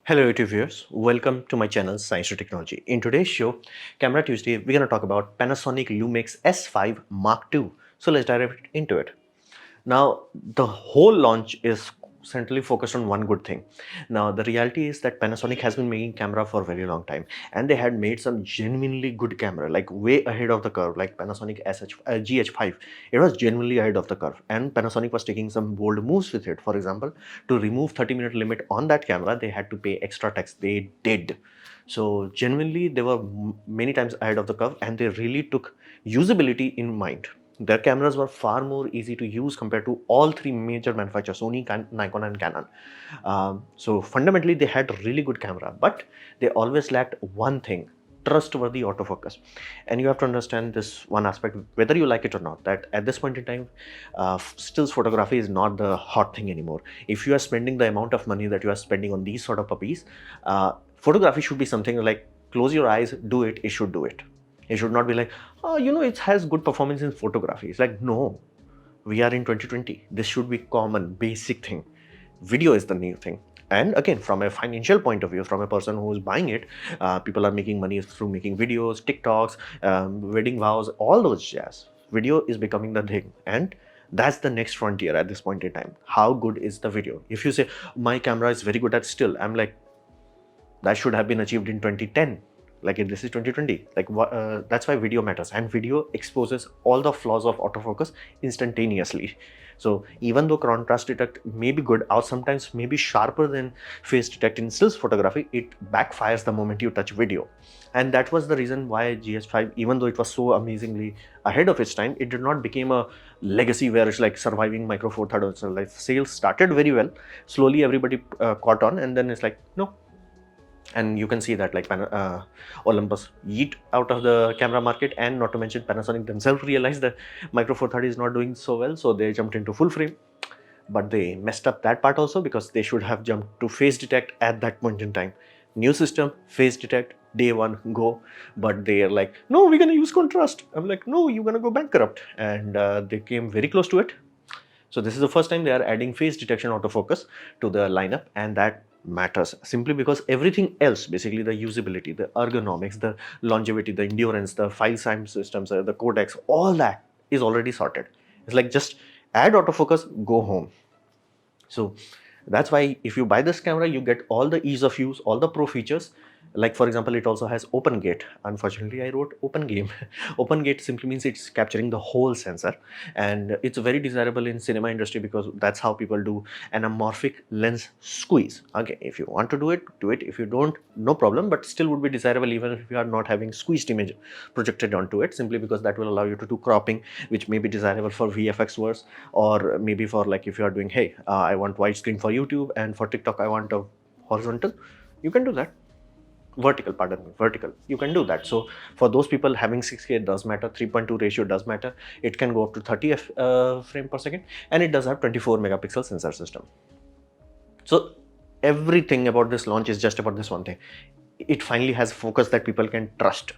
Hello YouTube viewers, welcome to my channel Science to Technology. In today's show, Camera Tuesday, we're going to talk about Panasonic Lumix S5 Mark II. So let's dive into it. Now, the whole launch is centrally focused on one good thing. Now, the reality is that Panasonic has been making camera for a very long time, and they had made some genuinely good camera, like way ahead of the curve, like Panasonic GH5. It was genuinely ahead of the curve, and Panasonic was taking some bold moves with it. For example, to remove 30-minute limit on that camera, they had to pay extra tax. They did. So genuinely, they were many times ahead of the curve, and they really took usability in mind. Their cameras were far more easy to use compared to all three major manufacturers, Sony, Nikon and Canon. So fundamentally, they had really good camera, but they always lacked one thing: trustworthy autofocus. And you have to understand this one aspect, whether you like it or not, that at this point in time, stills photography is not the hot thing anymore. If you are spending the amount of money that you are spending on these sort of puppies, photography should be something like close your eyes, do it, it should do it. It should not be like, oh, it has good performance in photography. It's like, no, we are in 2020. This should be common, basic thing. Video is the new thing. And again, from a financial point of view, from a person who is buying it, people are making money through making videos, TikToks, wedding vows, all those jazz. Video is becoming the thing. And that's the next frontier at this point in time. How good is the video? If you say, my camera is very good at still, I'm like, that should have been achieved in 2010. Like, this is 2020. Like, that's why video matters, and video exposes all the flaws of autofocus instantaneously. So even though contrast detect may be good or sometimes may be sharper than face detect in stills photography, it backfires the moment you touch video. And that was the reason why GH5, even though it was so amazingly ahead of its time, it did not become a legacy where it's like surviving Micro Four Thirds. So like, sales started very well, slowly everybody caught on, and then it's like, no. And you can see that, like, Olympus yeet out of the camera market, and not to mention Panasonic themselves realized that Micro Four Thirds is not doing so well, so they jumped into full frame. But they messed up that part also, because they should have jumped to face detect at that point in time. New system, face detect, day one, go. But they are like, no, we're gonna use contrast. I'm like, no, you're gonna go bankrupt. And they came very close to it. So this is the first time they are adding face detection autofocus to the lineup, and that matters simply because everything else, basically the usability, the ergonomics, the longevity, the endurance, the file time systems, the codecs, all that is already sorted. It's like, just add autofocus, go home. So that's why if you buy this camera, you get all the ease of use, all the pro features. Like, for example, it also has open gate. Unfortunately, I wrote open game. Open gate simply means it's capturing the whole sensor, and it's very desirable in cinema industry because that's how people do anamorphic lens squeeze. Okay, if you want to do it, do it. If you don't, no problem, but still would be desirable even if you are not having squeezed image projected onto it, simply because that will allow you to do cropping, which may be desirable for VFX works, or maybe for, like, if you are doing, hey, I want widescreen for YouTube, and for TikTok I want a horizontal, you can do that. Vertical, you can do that. So for those people, having 6K does matter, 3.2 ratio does matter. It can go up to 30 frame per second, and it does have 24 megapixel sensor system. So everything about this launch is just about this one thing. It finally has focus that people can trust.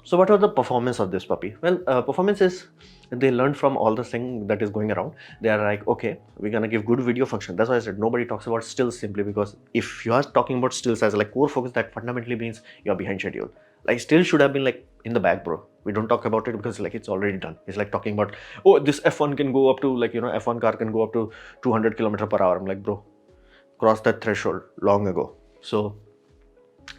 So what are the performance of this puppy? Well, performance is, they learned from all the thing that is going around. They are like, okay, we're gonna give good video function. That's why I said nobody talks about stills, simply because if you are talking about stills as like core focus, that fundamentally means you're behind schedule. Like, still should have been like in the back, bro. We don't talk about it because, like, it's already done. It's like talking about, oh, this F1 can go up to, like, F1 car can go up to 200 kilometer per hour. I'm like, bro, cross that threshold long ago. So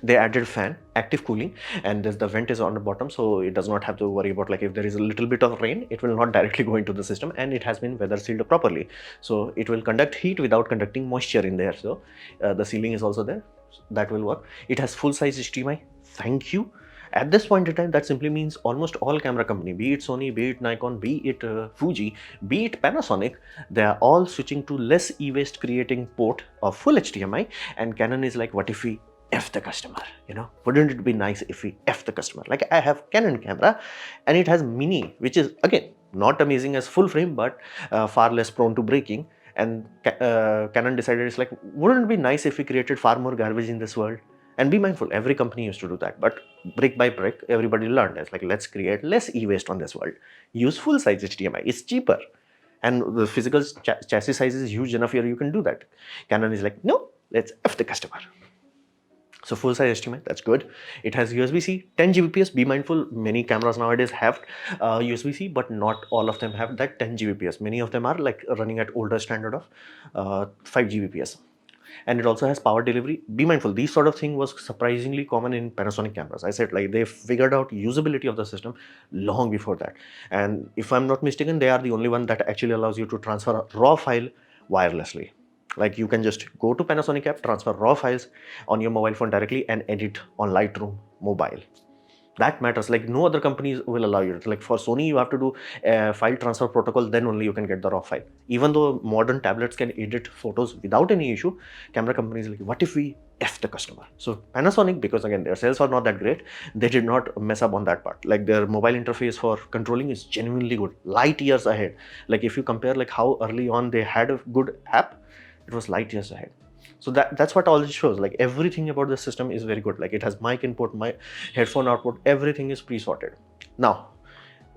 they added fan, active cooling, and the vent is on the bottom, so it does not have to worry about, like, if there is a little bit of rain, it will not directly go into the system, and it has been weather sealed properly, so it will conduct heat without conducting moisture in there. So the sealing is also there, that will work. It has full size HDMI. Thank you. At this point in time, that simply means almost all camera company, be it Sony, be it Nikon, be it Fuji, be it Panasonic, they are all switching to less e-waste creating port of full HDMI. And Canon is like, what if we F the customer? Wouldn't it be nice if we F the customer? Like, I have Canon camera, and it has mini, which is again not amazing as full frame, but far less prone to breaking. And Canon decided, it's like, wouldn't it be nice if we created far more garbage in this world? And be mindful, every company used to do that, but brick by brick, everybody learned. It's like, let's create less e-waste on this world. Use full size HDMI, it's cheaper. And the physical chassis size is huge enough here, you can do that. Canon is like, no, Let's F the customer. So full size estimate, that's good. It has USB-C, 10 Gbps. Be mindful, many cameras nowadays have USB-C, but not all of them have that 10 Gbps. Many of them are like running at older standard of 5 Gbps. And it also has power delivery. Be mindful, these sort of thing was surprisingly common in Panasonic cameras. I said like they figured out usability of the system long before that. And if I'm not mistaken, they are the only one that actually allows you to transfer a raw file wirelessly. Like you can just go to Panasonic app, transfer raw files on your mobile phone directly and edit on Lightroom mobile. That matters. Like no other companies will allow you. Like for Sony, you have to do a file transfer protocol, then only you can get the raw file. Even though modern tablets can edit photos without any issue, camera companies are like, what if we F the customer? So Panasonic, because again, their sales are not that great, they did not mess up on that part. Like their mobile interface for controlling is genuinely good, light years ahead. Like if you compare like how early on they had a good app, it was light years ahead. So that's what all this shows. Like everything about the system is very good. Like it has mic input, my headphone output, everything is pre-sorted. Now,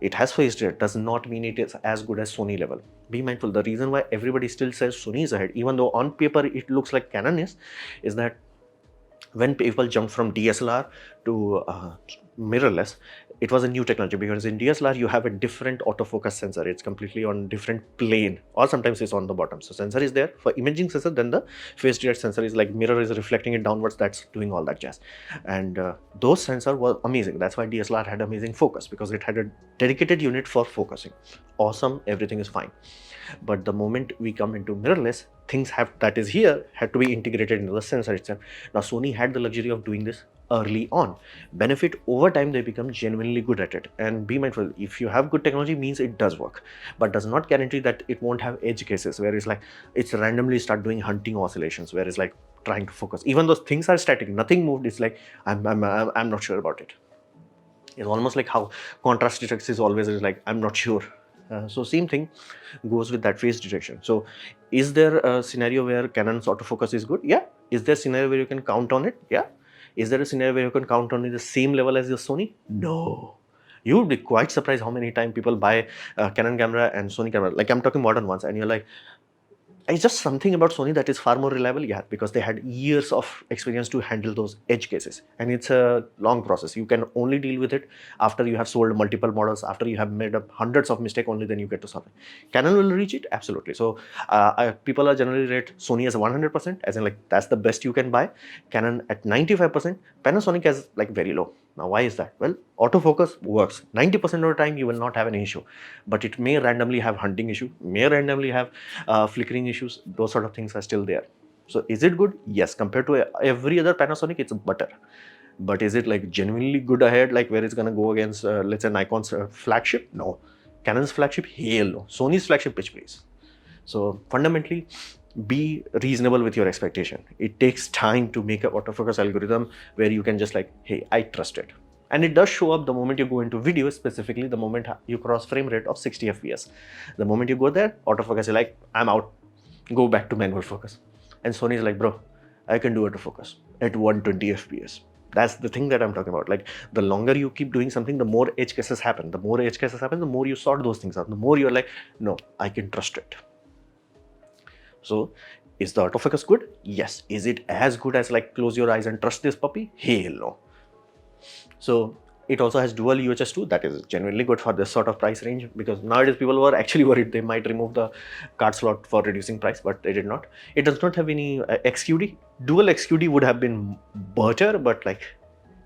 it has phased it does not mean it is as good as Sony level. Be mindful, the reason why everybody still says Sony is ahead, even though on paper it looks like Canon is that when people jumped from DSLR to mirrorless, it was a new technology, because in DSLR you have a different autofocus sensor. It's completely on different plane, or sometimes it's on the bottom. So sensor is there for imaging sensor, then the phase detect sensor is like mirror is reflecting it downwards, that's doing all that jazz. And those sensor were amazing. That's why DSLR had amazing focus, because it had a dedicated unit for focusing. Awesome, everything is fine. But the moment we come into mirrorless, things have that is here had to be integrated into the sensor itself. Now Sony had the luxury of doing this early on. Benefit over time, they become genuinely good at it. And be mindful, if you have good technology, means it does work, but does not guarantee that it won't have edge cases where it's like it's randomly start doing hunting oscillations, where it's like trying to focus. Even though things are static, nothing moved, it's like I'm not sure about it. It's almost like how contrast detection is always is like I'm not sure. So same thing goes with that phase detection. So is there a scenario where Canon's autofocus is good? Yeah. Is there a scenario where you can count on it? Yeah. Is there a scenario where you can count on it the same level as your Sony? No. You would be quite surprised how many times people buy Canon camera and Sony camera. Like I'm talking modern ones, and you're like, it's just something about Sony that is far more reliable. Yeah, because they had years of experience to handle those edge cases, and it's a long process. You can only deal with it after you have sold multiple models, after you have made up hundreds of mistakes, only then you get to solve it. Canon will reach it, absolutely. So people are generally rate Sony as 100%, as in like that's the best you can buy. Canon at 95%, Panasonic as like very low. Now, why is that? Well, autofocus works. 90% of the time, you will not have an issue, but it may randomly have hunting issue, may randomly have flickering issues. Those sort of things are still there. So, is it good? Yes. Compared to every other Panasonic, it's better. But is it like genuinely good ahead, like where it's going to go against, let's say, Nikon's flagship? No. Canon's flagship? Hell no. Sony's flagship? Pitch please. So, fundamentally, be reasonable with your expectation. It takes time to make an autofocus algorithm where you can just like, hey, I trust it. And it does show up the moment you go into video, specifically the moment you cross frame rate of 60 FPS. The moment you go there, autofocus is like, I'm out, go back to manual focus. And Sony is like, bro, I can do autofocus at 120 FPS. That's the thing that I'm talking about. Like the longer you keep doing something, the more edge cases happen. The more edge cases happen, the more you sort those things out. The more you're like, no, I can trust it. So, is the autofocus good? Yes. Is it as good as like close your eyes and trust this puppy? Hell no. So, it also has dual UHS 2. That is genuinely good for this sort of price range, because nowadays people were actually worried they might remove the card slot for reducing price, but they did not. It does not have any XQD. Dual XQD would have been better, but like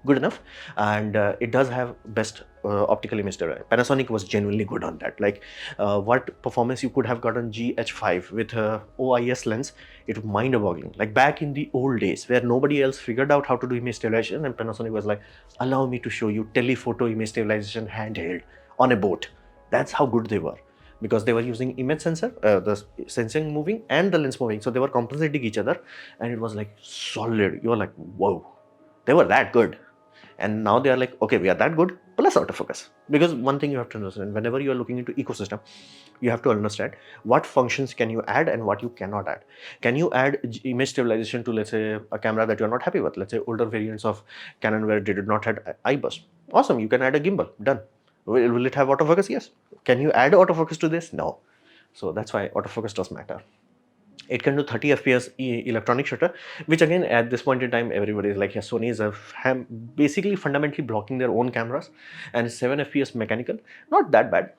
good enough. And it does have best optical image stability. Panasonic was genuinely good on that. Like what performance you could have got on GH5 with OIS lens, it was mind-boggling. Like back in the old days where nobody else figured out how to do image stabilization, and Panasonic was like, allow me to show you telephoto image stabilization handheld on a boat. That's how good they were, because they were using image sensor, the sensing moving and the lens moving. So they were compensating each other, and it was like solid. You were like, whoa, they were that good. And now they are like, okay, we are that good, plus autofocus. Because one thing you have to understand, whenever you are looking into ecosystem, you have to understand what functions can you add and what you cannot add. Can you add image stabilization to, let's say, a camera that you are not happy with? Let's say older variants of Canon where they did not have eye burst. Awesome, you can add a gimbal, done. Will it have autofocus? Yes. Can you add autofocus to this? No. So that's why autofocus does matter. It can do 30 fps electronic shutter, which again at this point in time everybody is like, yeah, Sony is basically fundamentally blocking their own cameras, and 7 fps mechanical, not that bad.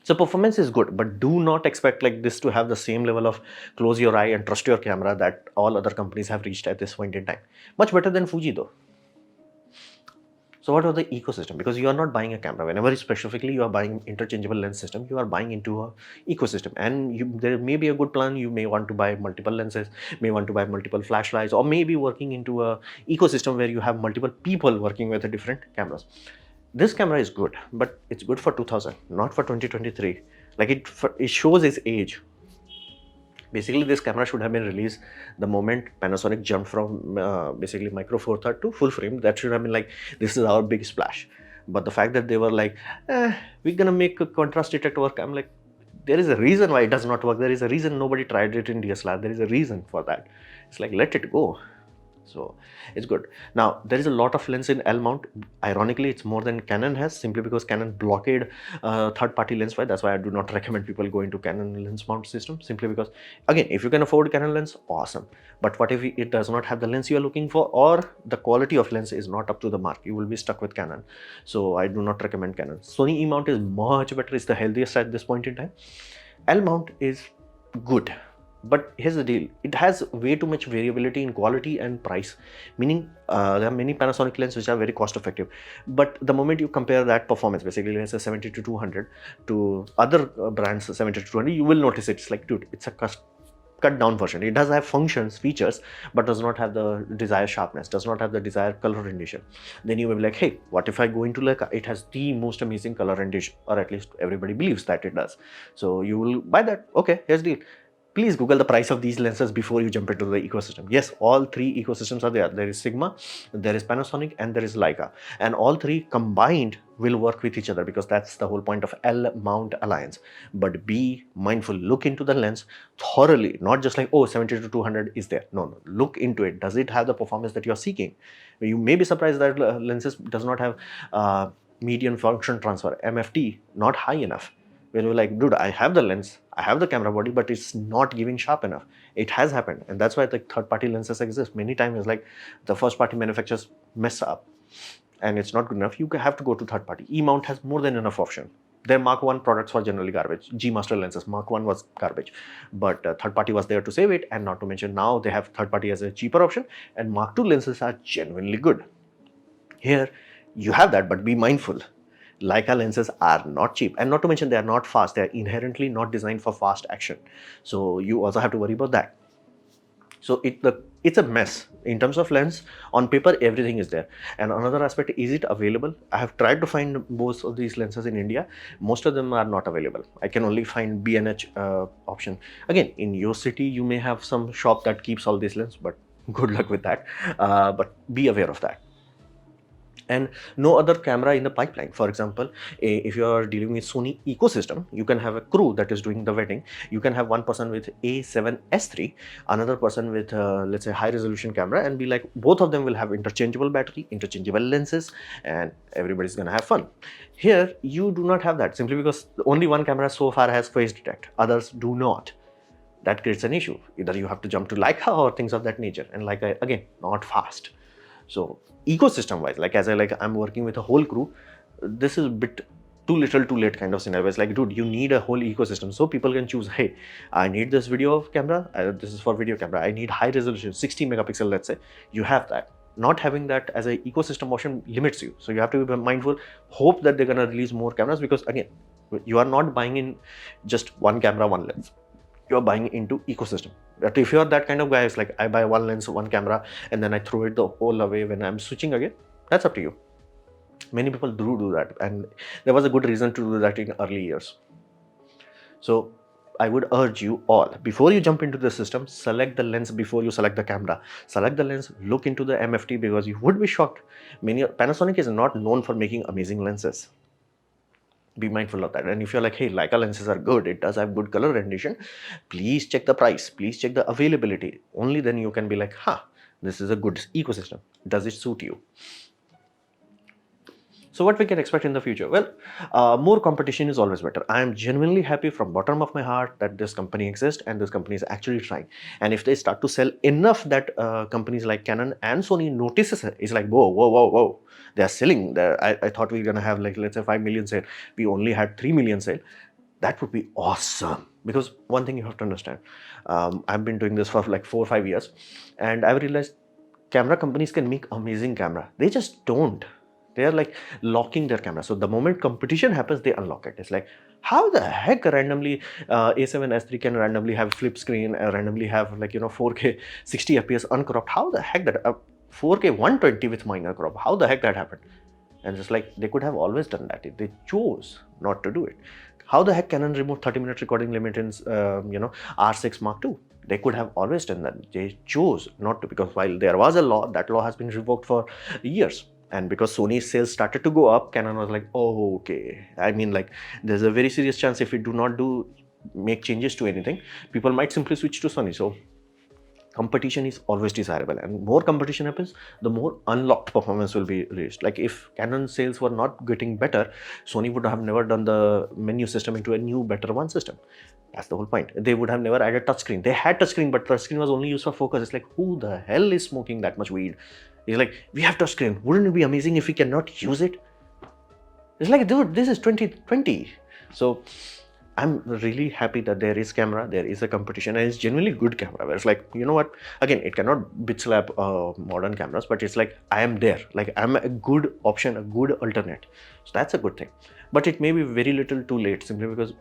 So performance is good, but do not expect like this to have the same level of close your eye and trust your camera that all other companies have reached at this point in time. Much better than Fuji though. So what are the ecosystem? Because you are not buying a camera. Whenever specifically you are buying interchangeable lens system, you are buying into a ecosystem, and there may be a good plan. You may want to buy multiple lenses, may want to buy multiple flashlights, or maybe working into a ecosystem where you have multiple people working with the different cameras. This camera is good, but it's good for 2000, not for 2023. Like it shows its age. Basically, this camera should have been released the moment Panasonic jumped from basically micro four third to full frame. That should have been like, this is our big splash. But the fact that they were like, we're gonna make a contrast detector work, I'm like, there is a reason why it does not work. There is a reason nobody tried it in DSLR. There is a reason for that. It's like, let it go. So it's good. Now there is a lot of lens in L mount. Ironically, it's more than Canon has, simply because Canon blockade third-party lens file. That's why I do not recommend people go into Canon lens mount system, simply because, again, if you can afford Canon lens, awesome. But what if it does not have the lens you are looking for, or the quality of lens is not up to the mark? You will be stuck with Canon. So I do not recommend Canon. Sony E mount is much better. It's the healthiest at this point in time. L mount is good. But here's the deal, it has way too much variability in quality and price, meaning there are many Panasonic lenses which are very cost effective, but the moment you compare that performance, basically let's say 70 to 200 to other brands 70 to 200, you will notice it's like, dude, it's a cut down version. It does have functions, features, but does not have the desired sharpness, does not have the desired color rendition. Then you will be like, hey, what if I go into Leica? It has the most amazing color rendition, or at least everybody believes that it does. So you will buy that. Okay, here's the deal. Please Google the price of these lenses before you jump into the ecosystem. Yes, all three ecosystems are there. There is Sigma, there is Panasonic, and there is Leica. And all three combined will work with each other, because that's the whole point of L mount alliance. But be mindful, look into the lens thoroughly, not just like, oh, 70 to 200 is there. No, look into it. Does it have the performance that you're seeking? You may be surprised that lenses does not have median function transfer, MFT, not high enough. When you're like, dude, I have the lens, I have the camera body, but it's not giving sharp enough. It has happened, and that's why the third-party lenses exist. Many times it's like the first-party manufacturers mess up, and it's not good enough. You have to go to third-party. E-mount has more than enough option. Their Mark 1 products were generally garbage. G Master lenses, Mark 1 was garbage, but third-party was there to save it, and not to mention now they have third-party as a cheaper option, and Mark 2 lenses are genuinely good. Here, you have that, but be mindful. Leica lenses are not cheap, and not to mention they are not fast. They are inherently not designed for fast action. So you also have to worry about that. So it's a mess in terms of lens. On paper, everything is there. And another aspect, is it available? I have tried to find most of these lenses in India. Most of them are not available. I can only find B&H option. Again, in your city, you may have some shop that keeps all these lenses, but good luck with that. But be aware of that. And no other camera in the pipeline. For example, if you are dealing with Sony ecosystem, you can have a crew that is doing the wedding. You can have one person with A7S3, another person with let's say high resolution camera, and be like, both of them will have interchangeable battery, interchangeable lenses, and everybody's gonna have fun. Here you do not have that, simply because only one camera so far has face detect, others do not. That creates an issue. Either you have to jump to Leica or things of that nature, and Leica, again, not fast. So ecosystem wise, like I'm working with a whole crew, this is a bit too little too late kind of scenario. It's like, dude, you need a whole ecosystem so people can choose, hey, I need this video camera, this is for video camera, I need high resolution 60 megapixel, let's say. You have that. Not having that as an ecosystem option limits you, so you have to be mindful. Hope that they're going to release more cameras, because again, you are not buying in just one camera, one lens. You're buying into ecosystem. But if you're that kind of guy, it's like, I buy one lens, one camera, and then I throw it the whole away when I'm switching again, that's up to you. Many people do that, and there was a good reason to do that in early years. So I would urge you all, before you jump into the system, select the lens before you select the camera. Select the lens, look into the MFT, because you would be shocked. Panasonic is not known for making amazing lenses. Be mindful of that. And if you're like, hey, Leica lenses are good, it does have good color rendition, please check the price, please check the availability. Only then you can be like, this is a good ecosystem. Does it suit you? So what we can expect in the future? Well, more competition is always better. I am genuinely happy from bottom of my heart that this company exists and this company is actually trying. And if they start to sell enough that companies like Canon and Sony notices it, it's like, whoa, whoa, whoa, whoa. They are selling. I thought we were going to have like, let's say 5 million sale. We only had 3 million sale. That would be awesome. Because one thing you have to understand, I've been doing this for like 4 or 5 years and I've realized camera companies can make amazing camera. They just don't. They are like locking their camera. So the moment competition happens, they unlock it. It's like, how the heck randomly A7 S3 can randomly have flip screen, randomly have like, 4K 60 FPS uncropped. How the heck that 4K 120 with minor crop? How the heck that happened? And just like they could have always done that. They chose not to do it. How the heck Canon removed 30-minute recording limit in R6 Mark II? They could have always done that. They chose not to, because while there was a law, that law has been revoked for years. And because Sony's sales started to go up, Canon was like, oh, okay. I mean, like, there's a very serious chance if we do not make changes to anything, people might simply switch to Sony. So competition is always desirable, and more competition happens, the more unlocked performance will be reached. Like if Canon sales were not getting better, Sony would have never done the menu system into a new, better one system. That's the whole point. They would have never added touchscreen. They had touchscreen, but touchscreen was only used for focus. It's like, who the hell is smoking that much weed? It's like, we have touchscreen. Wouldn't it be amazing if we cannot use it? It's like, dude, this is 2020. So I'm really happy that there is camera, there is a competition, and it's genuinely good camera. Where it's like, you know what? Again, it cannot bitch slap modern cameras, but it's like I am there. Like I'm a good option, a good alternate. So that's a good thing. But it may be very little too late, simply because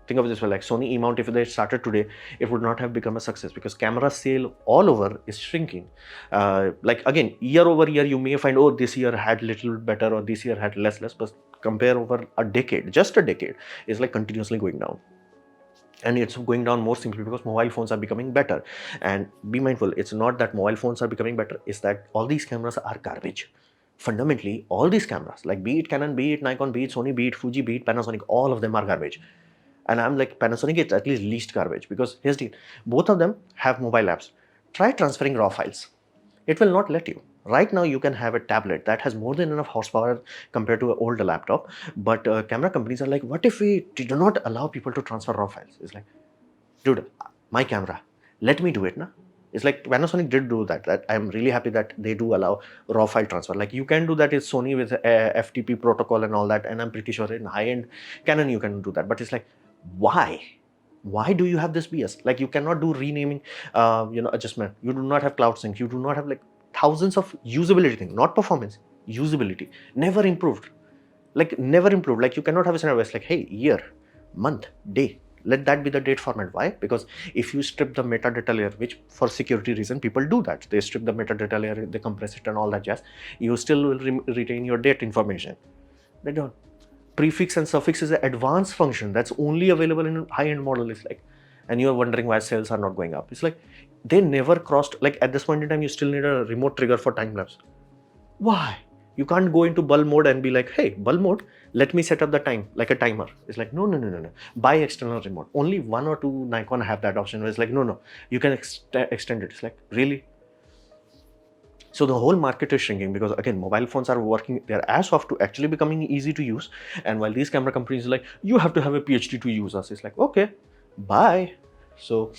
think of it this way: like Sony E-mount, if they started today, it would not have become a success, because camera sale all over is shrinking. Like again, year over year, you may find, oh, this year had little better, or this year had less, but compare over a decade, just a decade, is like continuously going down. And it's going down more simply because mobile phones are becoming better. And be mindful, it's not that mobile phones are becoming better, it's that all these cameras are garbage. Fundamentally, all these cameras, like be it Canon, be it Nikon, be it Sony, be it Fuji, be it Panasonic, all of them are garbage. And I'm like, Panasonic is at least garbage, because here's the, both of them have mobile apps. Try transferring raw files. It will not let you. Right now, you can have a tablet that has more than enough horsepower compared to an older laptop. But camera companies are like, what if we did not allow people to transfer raw files? It's like, dude, my camera, let me do it, na? It's like Panasonic did do that. I'm really happy that they do allow raw file transfer. Like you can do that with Sony with FTP protocol and all that. And I'm pretty sure in high-end Canon, you can do that. But it's like, why? Why do you have this BS? Like you cannot do renaming, adjustment. You do not have cloud sync. You do not have like thousands of usability things, not performance, usability. Never improved. Like never improved. Like you cannot have a scenario where it's like, hey, year, month, day. Let that be the date format. Why? Because if you strip the metadata layer, which for security reason people do that, they strip the metadata layer, they compress it and all that jazz, you still will retain your date information. They don't. Prefix and suffix is an advanced function that's only available in high-end model. It's like, and you're wondering why sales are not going up. It's like they never crossed, like at this point in time, you still need a remote trigger for time lapse. Why? You can't go into bulb mode and be like, hey, bulb mode, let me set up the time, like a timer. It's like, no. Buy external remote. Only 1 or 2 Nikon have that option where it's like, no, you can extend it. It's like, really? So the whole market is shrinking because, again, mobile phones are working their ass off to actually becoming easy to use. And while these camera companies are like, you have to have a PhD to use us. It's like, okay, bye. So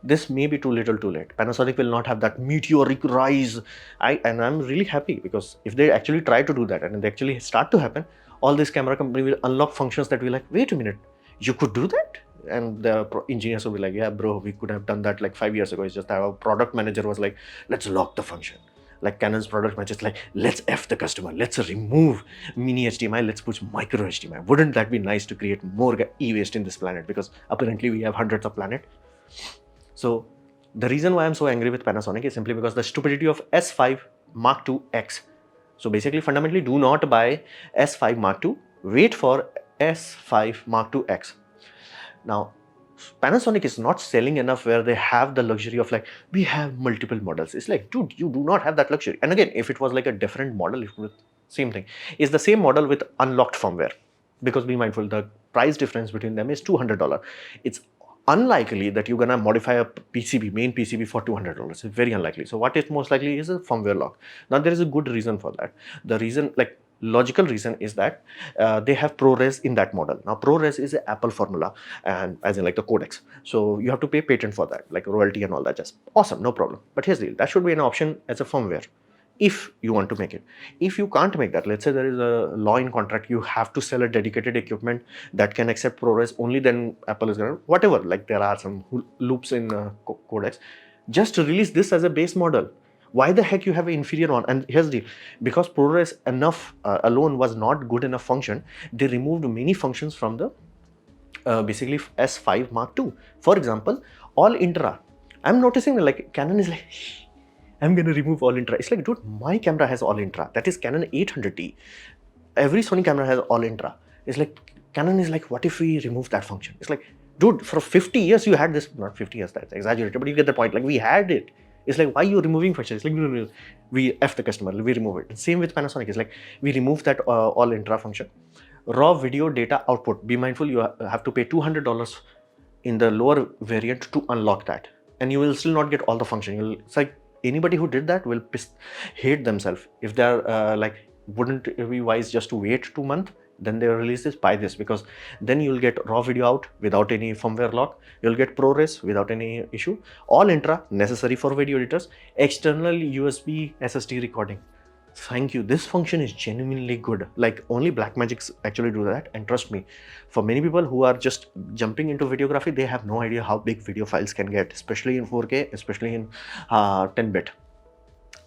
this may be too little too late. Panasonic will not have that meteoric rise. And I'm really happy, because if they actually try to do that and they actually start to happen, all these camera companies will unlock functions that will like, wait a minute, you could do that? And the engineers will be like, yeah, bro, we could have done that like 5 years ago. It's just our product manager was like, let's lock the function. Like Canon's product manager is like, let's F the customer. Let's remove mini HDMI. Let's put micro HDMI. Wouldn't that be nice to create more e-waste in this planet? Because apparently we have hundreds of planets. So the reason why I'm so angry with Panasonic is simply because the stupidity of S5 Mark II X. So basically, fundamentally, do not buy S5 Mark II. Wait for S5 Mark II X. Now, Panasonic is not selling enough where they have the luxury of like, we have multiple models. It's like, dude, you do not have that luxury. And again, if it was like a different model, it would same thing. It's the same model with unlocked firmware. Because be mindful, the price difference between them is $200. It's unlikely that you're gonna modify a PCB, main PCB for $200. It's very unlikely. So what is most likely is a firmware lock. Now there is a good reason for that. The reason, like, Logical reason is that they have ProRes in that model. Now ProRes is an Apple formula, and as in like the codecs, so you have to pay patent for that, like royalty and all that. Just awesome, no problem. But here's the deal, that should be an option as a firmware if you want to make it. If you can't make that, let's say there is a law in contract, you have to sell a dedicated equipment that can accept ProRes, only then Apple is gonna, whatever, like there are some loops in codecs, just release this as a base model. Why the heck you have an inferior one? And here's the, because ProRes enough alone was not good enough function, they removed many functions from the basically S5 Mark II. For example, all intra. I'm noticing that like Canon is like, I'm gonna remove all intra. It's like, dude, my camera has all intra. That is Canon 800D. Every Sony camera has all intra. It's like, Canon is like, what if we remove that function? It's like, dude, for 50 years you had this, not 50 years, that's exaggerated, but you get the point. Like, we had it. It's like, why are you removing functions? It's like, no, we F the customer, we remove it. Same with Panasonic. It's like, we remove that all intra function. Raw video data output. Be mindful, you have to pay $200 in the lower variant to unlock that. And you will still not get all the function. It's like, anybody who did that will hate themselves. If they're like, wouldn't it be wise just to wait 2 months? Then they release this, buy this, because then you'll get raw video out without any firmware lock. You'll get ProRes without any issue. All intra necessary for video editors. External USB SSD recording. Thank you. This function is genuinely good. Like only Blackmagics actually do that. And trust me, for many people who are just jumping into videography, they have no idea how big video files can get, especially in 4K, especially in 10-bit.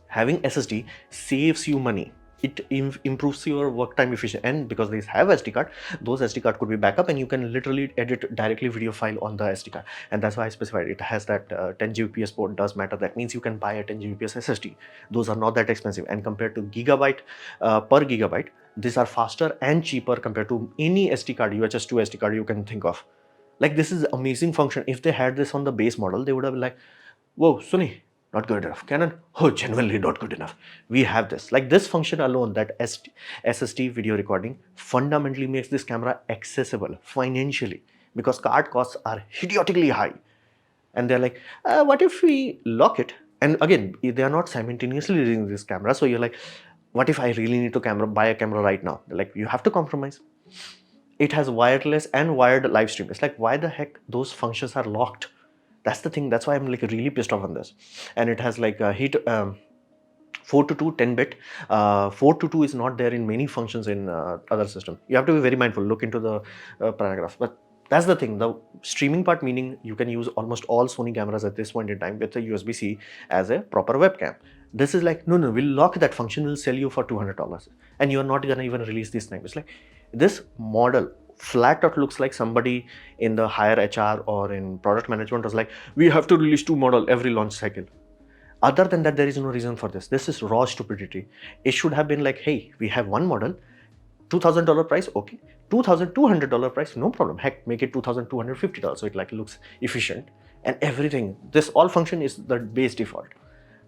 Having SSD saves you money. It improves your work time efficiency, and because these have SD card, those SD card could be backup, and you can literally edit directly video file on the SD card. And that's why I specified it has that 10 Gbps port does matter. That means you can buy a 10 Gbps SSD. Those are not that expensive, and compared to gigabyte per gigabyte, these are faster and cheaper compared to any SD card, UHS 2 SD card you can think of. Like, this is amazing function. If they had this on the base model, they would have been like, whoa, Sony, not good enough. Canon, oh, genuinely not good enough. We have this. Like, this function alone, that SSD video recording, fundamentally makes this camera accessible financially, because card costs are idiotically high. And they're like, what if we lock it? And again, they are not simultaneously using this camera. So you're like, what if I really need to buy a camera right now? They're like, you have to compromise. It has wireless and wired live stream. It's like, why the heck those functions are locked? That's the thing. That's why I'm like really pissed off on this. And it has like a heat 4:2 10-bit. 4:2 is not there in many functions in other systems. You have to be very mindful. Look into the paragraph. But that's the thing. The streaming part, meaning you can use almost all Sony cameras at this point in time with a USB-C as a proper webcam. This is like, no, we'll lock that function. We'll sell you for $200. And you're not going to even release this name. It's like, this model flat out looks like somebody in the higher HR or in product management was like, we have to release 2 models every launch cycle. Other than that, there is no reason for this. This is raw stupidity. It should have been like, hey, we have 1 model, $2,000 price, okay. $2,200 price, no problem. Heck, make it $2,250, so it like looks efficient. And everything, this all function is the base default.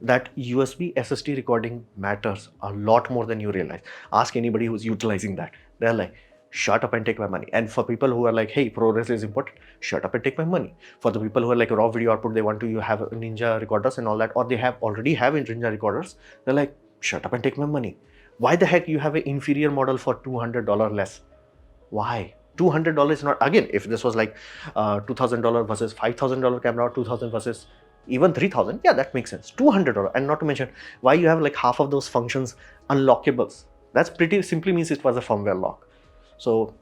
That USB SSD recording matters a lot more than you realize. Ask anybody who's utilizing that. They're like, shut up and take my money. And for people who are like, hey, ProRes is important, shut up and take my money. For the people who are like raw video output, they want to have Ninja recorders and all that, or they already have Ninja recorders, they're like, shut up and take my money. Why the heck you have an inferior model for $200 less? Why? $200 is not, again, if this was like $2,000 versus $5,000 camera, or $2,000 versus even $3,000, yeah, that makes sense. $200, and not to mention why you have like half of those functions unlockables. That's pretty simply means it was a firmware lock. So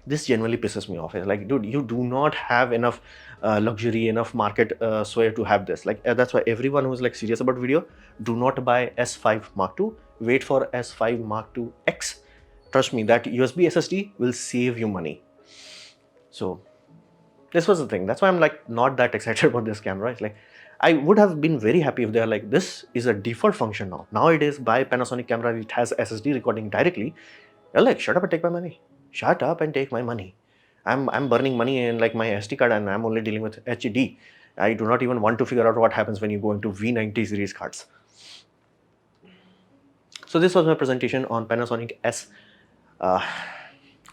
this genuinely pisses me off. It's like, dude, you do not have enough luxury, enough market sway to have this. Like, that's why everyone who's like serious about video, do not buy S5 Mark II. Wait for S5 Mark II X. Trust me, that USB SSD will save you money. So this was the thing. That's why I'm like not that excited about this camera. It's like, I would have been very happy if they're like, this is a default function now. Nowadays, buy Panasonic camera, it has SSD recording directly. You're like, shut up and take my money. Shut up and take my money. I'm burning money in like my SD card, and I'm only dealing with HD. I do not even want to figure out what happens when you go into V90 series cards. So this was my presentation on Panasonic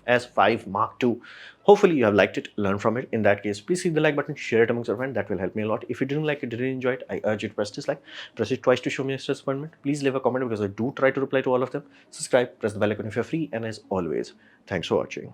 S5 Mark II. Hopefully you have liked it, learned from it. In that case, please hit the like button, share it amongst your friends. That will help me a lot. If you didn't like it, didn't enjoy it, I urge you to press dislike. Press it twice to show me a disappointment. Please leave a comment because I do try to reply to all of them. Subscribe, press the bell icon if you're free, and as always, thanks for watching.